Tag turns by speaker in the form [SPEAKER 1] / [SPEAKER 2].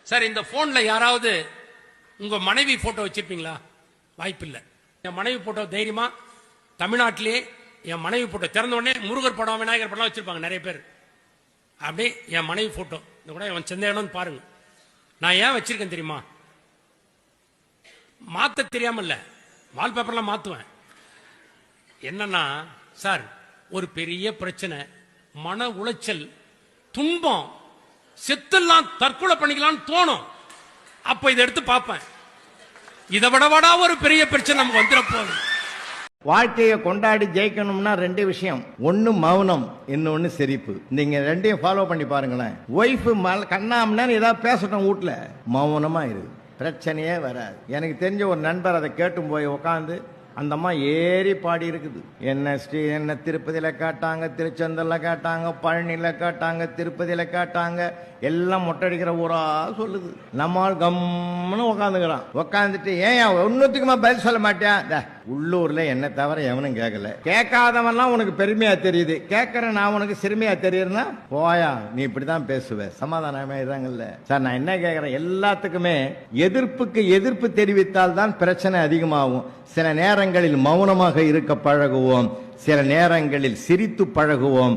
[SPEAKER 1] Sir இந்த போன்ல யாராவது உங்க மனைவி போட்டோ வச்சிருப்பீங்களா? வாய்ப்பு இல்லை. என் மனைவி போட்டோ தைரியமா தமிழ்நாட்டிலே என் மனைவி போட்டோ திறந்த உடனே முருகர் படம் விநாயகர் படம் வச்சிருப்பாங்க நிறைய பேர். அப்படியே என் மனைவி போட்டோ இந்த கூட என் சந்தேகம்னு பாருங்க. நான் ஏன் வச்சிருக்கேன் தெரியுமா? மாத்த தெரியாம இல்ல, வால்பேப்பர்லாம் மாத்துவேன். என்னன்னா சார் ஒரு பெரிய பிரச்சனை, மன உளைச்சல், துன்பம், செத்தெல்லாம் தற்கொலை பண்ணிக்கலாம்னு தோணும். அப்ப இதை எடுத்து பார்ப்பேன். இதை விடவாடா ஒரு பெரிய பிரச்சனை நமக்கு வந்துட போகுது.
[SPEAKER 2] வாழ்க்கையை கொண்டாடி ஜெயிக்கணும்னா ரெண்டு விஷயம், ஒன்னு மௌனம், இன்னொன்னு சிரிப்பு. நீங்க ரெண்டையும் ஃபாலோ பண்ணி பாருங்களேன். ஒய்ஃப் கண்ணாமன்னு ஏதாவது பேசட்டும், வீட்டுல மௌனமா இருக்கு, பிரச்சனையே வராது. எனக்கு தெரிஞ்ச ஒரு நண்பர் அதை கேட்டும் போய் உட்காந்து அந்த அம்மா ஏறி பாடி இருக்குது. என்ன திருப்பதியில காட்டாங்க, திருச்செந்தூர்ல காட்டாங்க, பழனியில காட்டாங்க, திருப்பதியில காட்டாங்க, எல்லாம் மொட்டடிக்கிற ஊரா சொல்லுது. நம்மால் கம்னு உட்காந்துக்கிறான். உட்காந்துட்டு ஏன் ஒன்னுத்துக்குமா பதில் சொல்ல மாட்டேன்? உள்ளூர்ல என்ன தவிர எவனும் கேட்கல. கேட்காதவன்லாம் உனக்கு பெருமையா தெரியுது, கேட்கற நான் உனக்கு சிறுமையா தெரியுதுன்னா போயா, நீ இப்படிதான் பேசுவ. சமாதானமே இதாங்கல்ல சார். நான் என்ன கேட்கிறேன், எல்லாத்துக்குமே எதிர்ப்புக்கு எதிர்ப்பு தெரிவித்தால் தான் பிரச்சனை அதிகமாகும். சில நேரங்களில் மௌனமாக இருக்க பழகுவோம், சில நேரங்களில் சிரித்து பழகுவோம்.